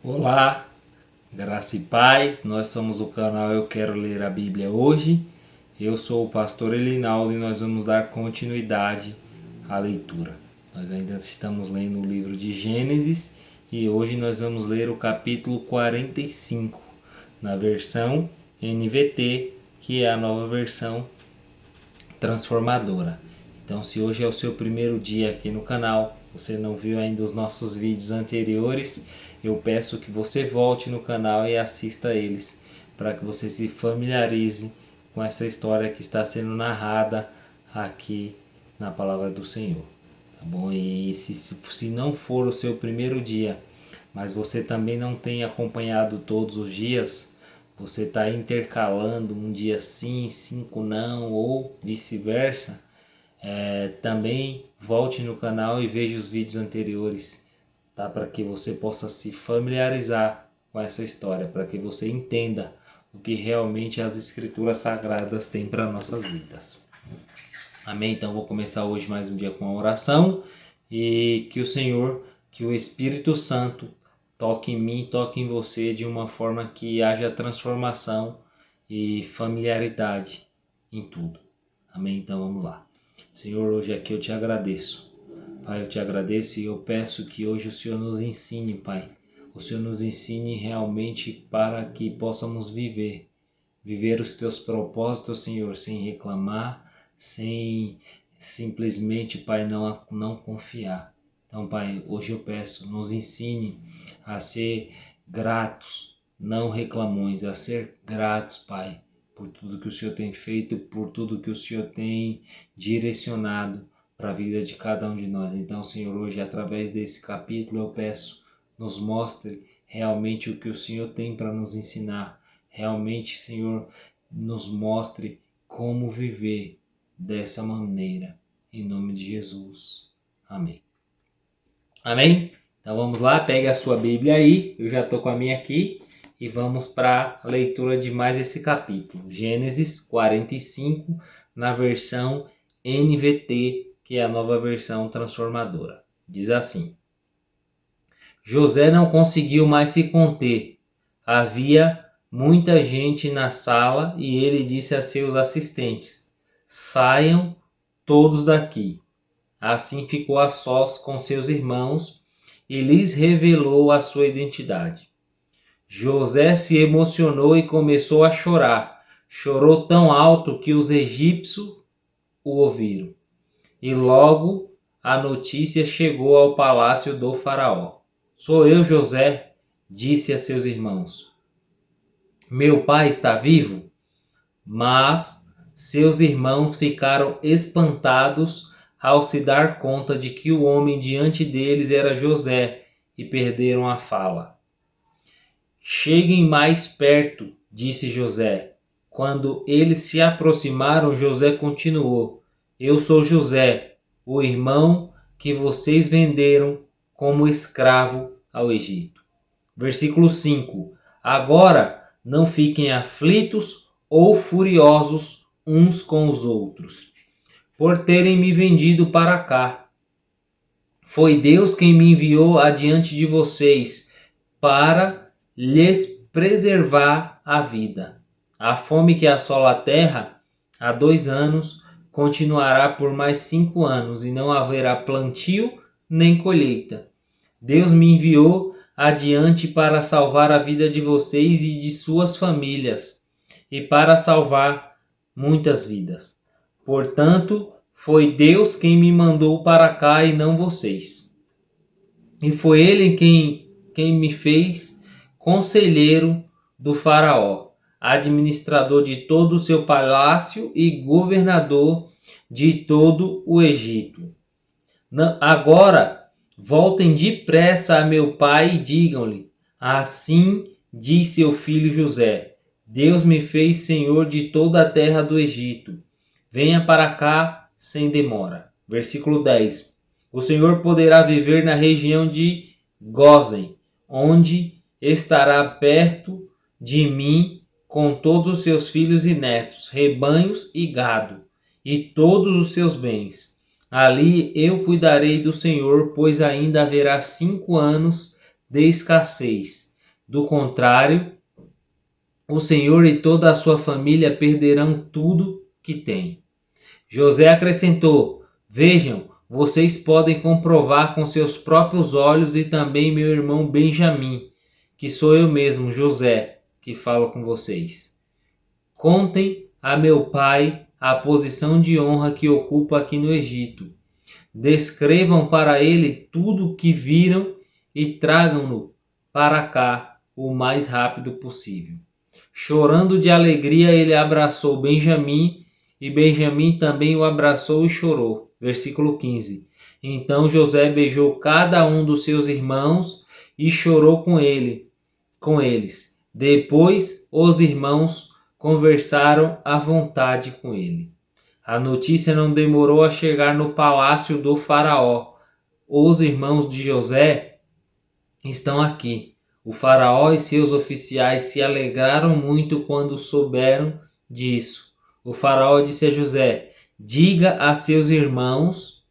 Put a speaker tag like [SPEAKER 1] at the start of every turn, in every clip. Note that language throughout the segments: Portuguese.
[SPEAKER 1] Olá, graça e paz, nós somos o canal Eu Quero Ler a Bíblia Hoje. Eu sou o pastor Elinaldo e nós vamos dar continuidade à leitura. Nós ainda estamos lendo o livro de Gênesis e hoje nós vamos ler o capítulo 45, na versão NVT, que é a nova versão transformadora. Então, se hoje é o seu primeiro dia aqui no canal, você não viu ainda os nossos vídeos anteriores, eu peço que você volte no canal e assista eles, para que você se familiarize com essa história que está sendo narrada aqui na palavra do Senhor. Tá bom? E se não for o seu primeiro dia, mas você também não tem acompanhado todos os dias, você está intercalando um dia sim, 5 não, ou vice-versa, também volte no canal e veja os vídeos anteriores, tá? Para que você possa se familiarizar com essa história, para que você entenda o que realmente as escrituras sagradas têm para nossas vidas. Amém? Então vou começar hoje mais um dia com a oração e que o Senhor, que o Espírito Santo toque em mim, toque em você de uma forma que haja transformação e familiaridade em tudo. Amém? Então vamos lá. Senhor, hoje aqui eu te agradeço. Pai, eu te agradeço e eu peço que hoje o Senhor nos ensine, Pai. O Senhor nos ensine realmente para que possamos viver os teus propósitos, Senhor, sem reclamar, sem simplesmente, Pai, não confiar. Então, Pai, hoje eu peço, nos ensine a ser gratos, não reclamões, a ser gratos, Pai, por tudo que o Senhor tem feito, por tudo que o Senhor tem direcionado para a vida de cada um de nós. Então, Senhor, hoje, através desse capítulo, eu peço, nos mostre realmente o que o Senhor tem para nos ensinar. Realmente, Senhor, nos mostre como viver dessa maneira. Em nome de Jesus. Amém. Amém? Então vamos lá, pegue a sua Bíblia aí. Eu já estou com a minha aqui. E vamos para a leitura de mais esse capítulo. Gênesis 45, na versão NVT, que é a nova versão transformadora. Diz assim: José não conseguiu mais se conter. Havia muita gente na sala e ele disse a seus assistentes: Saiam todos daqui. Assim ficou a sós com seus irmãos e lhes revelou a sua identidade. José se emocionou e começou a chorar. Chorou tão alto que os egípcios o ouviram. E logo a notícia chegou ao palácio do faraó. Sou eu, José, disse a seus irmãos. Meu pai está vivo? Mas seus irmãos ficaram espantados ao se dar conta de que o homem diante deles era José e perderam a fala. Cheguem mais perto, disse José. Quando eles se aproximaram, José continuou: Eu sou José, o irmão que vocês venderam como escravo ao Egito. Versículo 5. Agora não fiquem aflitos ou furiosos uns com os outros, por terem me vendido para cá. Foi Deus quem me enviou adiante de vocês para lhes preservar a vida. A fome que assola a terra há 2 anos continuará por mais 5 anos e não haverá plantio nem colheita. Deus me enviou adiante para salvar a vida de vocês e de suas famílias e para salvar muitas vidas. Portanto, foi Deus quem me mandou para cá e não vocês. E foi Ele quem me fez conselheiro do faraó, administrador de todo o seu palácio e governador de todo o Egito. Agora, voltem depressa a meu pai e digam-lhe: Assim diz seu filho José: Deus me fez senhor de toda a terra do Egito. Venha para cá sem demora. Versículo 10. O Senhor poderá viver na região de Gósen, onde estará perto de mim com todos os seus filhos e netos, rebanhos e gado, e todos os seus bens. Ali eu cuidarei do Senhor, pois ainda haverá 5 anos de escassez, Do contrário, o Senhor e toda a sua família perderão tudo que têm. José acrescentou: Vejam, vocês podem comprovar com seus próprios olhos e também meu irmão Benjamim, que sou eu mesmo, José, que falo com vocês. Contem a meu pai a posição de honra que ocupa aqui no Egito. Descrevam para ele tudo o que viram e tragam-no para cá o mais rápido possível. Chorando de alegria, ele abraçou Benjamim e Benjamim também o abraçou e chorou. Versículo 15. Então José beijou cada um dos seus irmãos e chorou com eles. Depois os irmãos conversaram à vontade com ele. A notícia não demorou a chegar no palácio do faraó. Os irmãos de José estão aqui. O faraó e seus oficiais se alegraram muito quando souberam disso. O faraó disse a José: Diga a seus irmãos,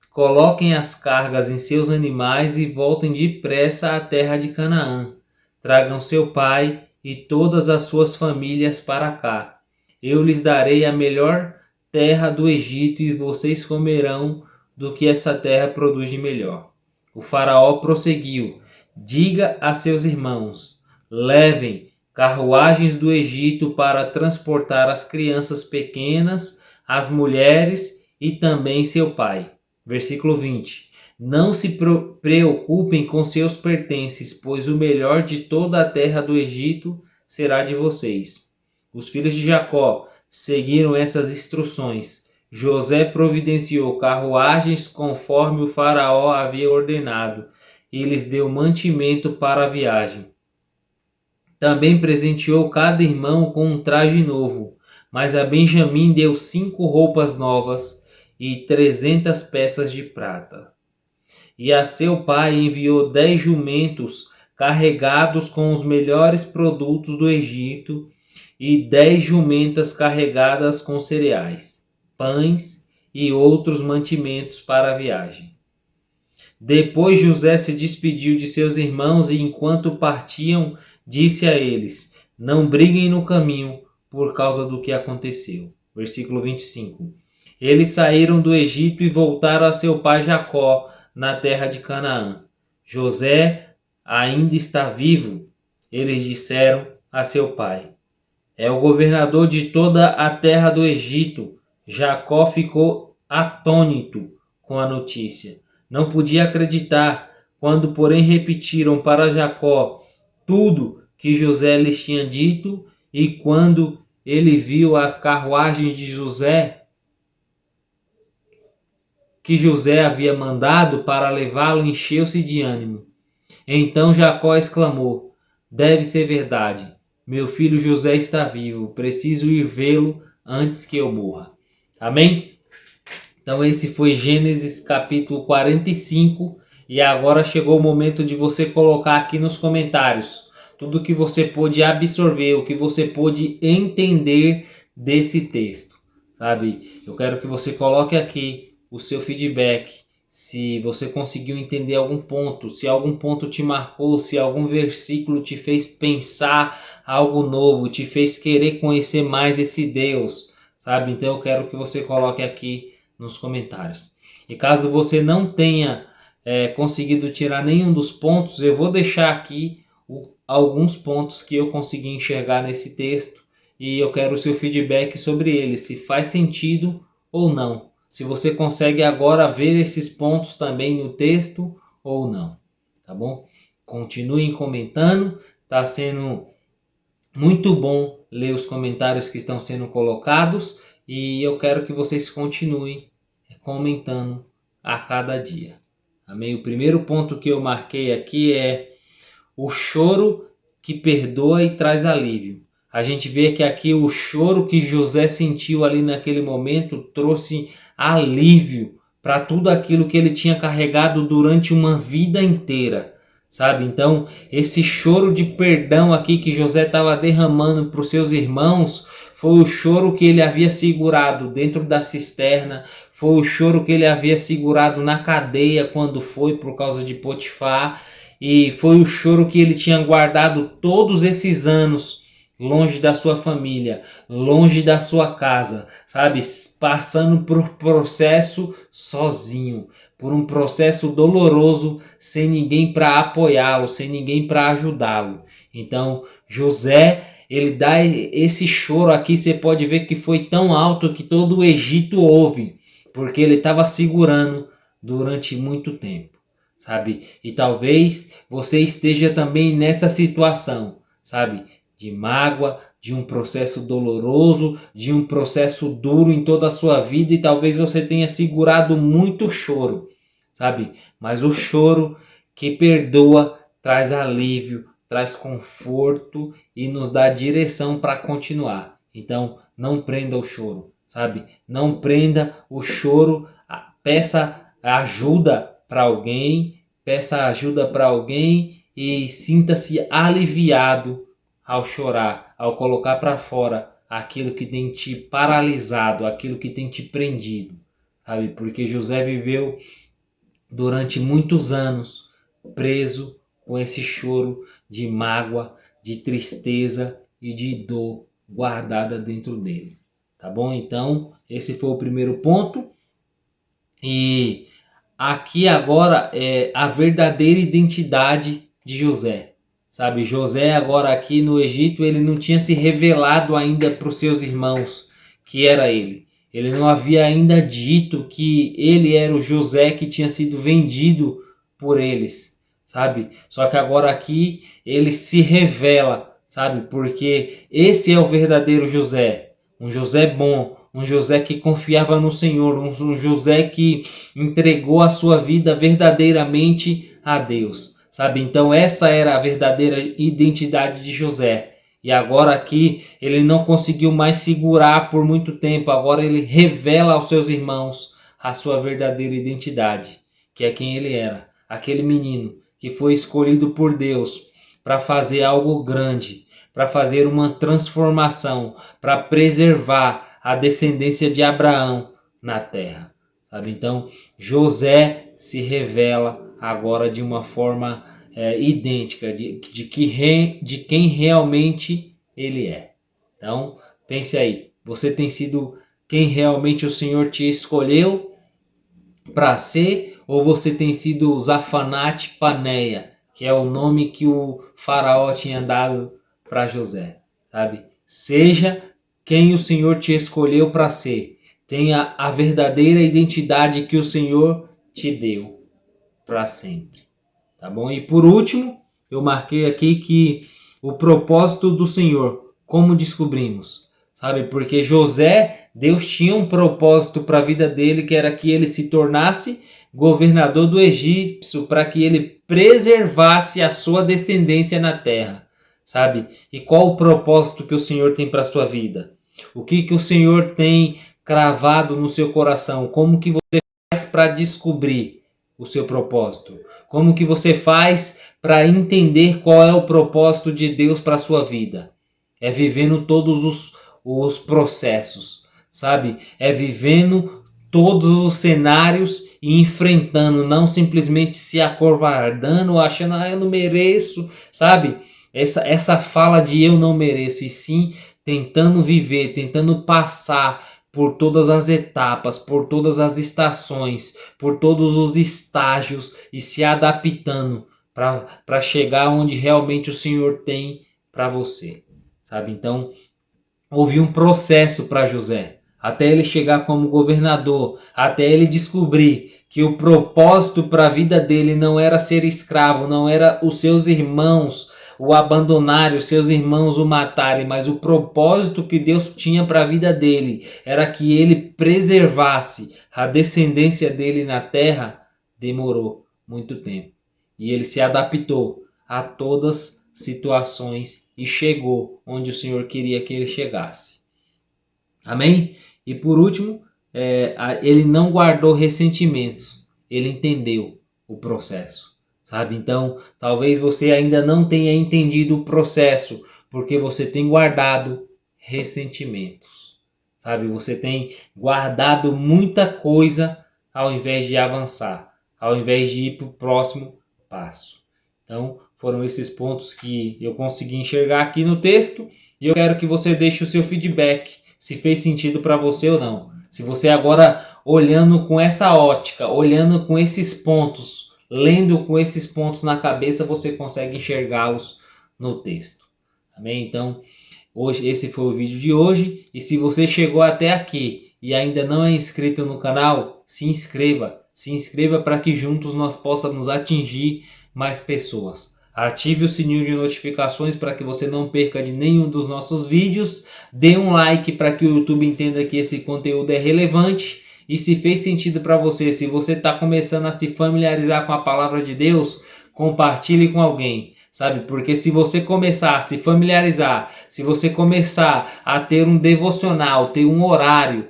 [SPEAKER 1] coloquem as cargas em seus animais e voltem depressa à terra de Canaã. Tragam seu pai e todas as suas famílias para cá. Eu lhes darei a melhor terra do Egito e vocês comerão do que essa terra produz de melhor. O faraó prosseguiu: Diga a seus irmãos, levem carruagens do Egito para transportar as crianças pequenas, as mulheres e também seu pai. Versículo 20. Não se preocupem com seus pertences, pois o melhor de toda a terra do Egito será de vocês. Os filhos de Jacó seguiram essas instruções. José providenciou carruagens conforme o faraó havia ordenado e lhes deu mantimento para a viagem. Também presenteou cada irmão com um traje novo, mas a Benjamim deu 5 roupas novas e 300 peças de prata. E a seu pai enviou 10 jumentos carregados com os melhores produtos do Egito e 10 jumentas carregadas com cereais, pães e outros mantimentos para a viagem. Depois José se despediu de seus irmãos e, enquanto partiam, disse a eles: Não briguem no caminho por causa do que aconteceu. Versículo 25. Eles saíram do Egito e voltaram a seu pai Jacó, na terra de Canaã. José ainda está vivo, eles disseram a seu pai. É o governador de toda a terra do Egito. Jacó ficou atônito com a notícia. Não podia acreditar quando, porém, repetiram para Jacó tudo que José lhes tinha dito, e quando ele viu as carruagens de José, que José havia mandado para levá-lo, encheu-se de ânimo. Então Jacó exclamou: Deve ser verdade. Meu filho José está vivo. Preciso ir vê-lo antes que eu morra. Amém? Então esse foi Gênesis capítulo 45. E agora chegou o momento de você colocar aqui nos comentários tudo que você pôde absorver, o que você pôde entender desse texto. Sabe? Eu quero que você coloque aqui o seu feedback. Se você conseguiu entender algum ponto, se algum ponto te marcou, se algum versículo te fez pensar algo novo, te fez querer conhecer mais esse Deus, sabe? Então eu quero que você coloque aqui nos comentários. E caso você não tenha conseguido tirar nenhum dos pontos, eu vou deixar aqui alguns pontos que eu consegui enxergar nesse texto e eu quero o seu feedback sobre ele, se faz sentido ou não. Se você consegue agora ver esses pontos também no texto ou não, tá bom? Continuem comentando, tá sendo muito bom ler os comentários que estão sendo colocados e eu quero que vocês continuem comentando a cada dia. Amém? O primeiro ponto que eu marquei aqui é o choro que perdoa e traz alívio. A gente vê que aqui o choro que José sentiu ali naquele momento trouxe alívio para tudo aquilo que ele tinha carregado durante uma vida inteira, sabe? Então, esse choro de perdão aqui que José estava derramando para os seus irmãos foi o choro que ele havia segurado dentro da cisterna, foi o choro que ele havia segurado na cadeia quando foi por causa de Potifar, e foi o choro que ele tinha guardado todos esses anos, longe da sua família, longe da sua casa, sabe? Passando por um processo sozinho, por um processo doloroso, sem ninguém para apoiá-lo, sem ninguém para ajudá-lo. Então, José, ele dá esse choro aqui, você pode ver que foi tão alto que todo o Egito ouve, porque ele estava segurando durante muito tempo, sabe? E talvez você esteja também nessa situação, sabe? De mágoa, de um processo doloroso, de um processo duro em toda a sua vida, e talvez você tenha segurado muito choro, sabe? Mas o choro que perdoa traz alívio, traz conforto e nos dá direção para continuar. Então, não prenda o choro, sabe? Não prenda o choro, peça ajuda para alguém, peça ajuda para alguém e sinta-se aliviado ao chorar, ao colocar para fora aquilo que tem te paralisado, aquilo que tem te prendido, sabe? Porque José viveu durante muitos anos preso com esse choro de mágoa, de tristeza e de dor guardada dentro dele. Tá bom? Então, esse foi o primeiro ponto. E aqui agora é a verdadeira identidade de José. Sabe, José agora aqui no Egito, ele não tinha se revelado ainda para os seus irmãos que era ele. Ele não havia ainda dito que ele era o José que tinha sido vendido por eles, sabe? Só que agora aqui ele se revela, sabe? Porque esse é o verdadeiro José. Um José bom, um José que confiava no Senhor, um José que entregou a sua vida verdadeiramente a Deus, sabe? Então essa era a verdadeira identidade de José. E agora aqui ele não conseguiu mais segurar por muito tempo, agora ele revela aos seus irmãos a sua verdadeira identidade, que é quem ele era, aquele menino que foi escolhido por Deus para fazer algo grande, para fazer uma transformação, para preservar a descendência de Abraão na terra, sabe? Então José se revela agora de uma forma idêntica de quem realmente ele é. Então pense aí, você tem sido quem realmente o Senhor te escolheu para ser, ou você tem sido Zafanate Paneia, que é o nome que o faraó tinha dado para José, sabe? Seja quem o Senhor te escolheu para ser. Tenha a verdadeira identidade que o Senhor te deu para sempre, tá bom? E por último, eu marquei aqui que o propósito do Senhor, como descobrimos, sabe? Porque José, Deus tinha um propósito para a vida dele, que era que ele se tornasse governador do Egito, para que ele preservasse a sua descendência na terra, sabe? E qual o propósito que o Senhor tem para a sua vida? O que o Senhor tem cravado no seu coração? Como que você faz para descobrir o seu propósito? Como que você faz para entender qual é o propósito de Deus para a sua vida? É vivendo todos os processos, sabe? É vivendo todos os cenários e enfrentando, não simplesmente se acovardando, achando, eu não mereço, sabe? Essa fala de eu não mereço, e sim tentando viver, tentando passar por todas as etapas, por todas as estações, por todos os estágios e se adaptando para chegar onde realmente o Senhor tem para você, sabe? Então, houve um processo para José, até ele chegar como governador, até ele descobrir que o propósito para a vida dele não era ser escravo, não era os seus irmãos o abandonarem, os seus irmãos o matarem, mas o propósito que Deus tinha para a vida dele era que ele preservasse a descendência dele na terra. Demorou muito tempo e ele se adaptou a todas as situações e chegou onde o Senhor queria que ele chegasse. Amém? E por último, ele não guardou ressentimentos, ele entendeu o processo. Sabe? Então, talvez você ainda não tenha entendido o processo, porque você tem guardado ressentimentos. Sabe? Você tem guardado muita coisa ao invés de avançar, ao invés de ir para o próximo passo. Então, foram esses pontos que eu consegui enxergar aqui no texto e eu quero que você deixe o seu feedback, se fez sentido para você ou não. Se você agora, olhando com essa ótica, olhando com esses pontos, lendo com esses pontos na cabeça, você consegue enxergá-los no texto. Amém? Então, hoje, esse foi o vídeo de hoje. E se você chegou até aqui e ainda não é inscrito no canal, se inscreva. Se inscreva para que juntos nós possamos atingir mais pessoas. Ative o sininho de notificações para que você não perca de nenhum dos nossos vídeos. Dê um like para que o YouTube entenda que esse conteúdo é relevante. E se fez sentido para você, se você está começando a se familiarizar com a palavra de Deus, compartilhe com alguém. Sabe, porque se você começar a se familiarizar, se você começar a ter um devocional, ter um horário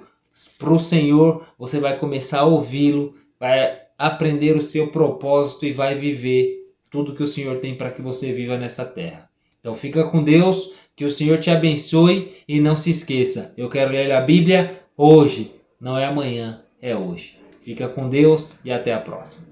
[SPEAKER 1] para o Senhor, você vai começar a ouvi-lo, vai aprender o seu propósito e vai viver tudo que o Senhor tem para que você viva nessa terra. Então fica com Deus, que o Senhor te abençoe e não se esqueça, eu quero ler a Bíblia hoje, não é amanhã, é hoje. Fica com Deus e até a próxima.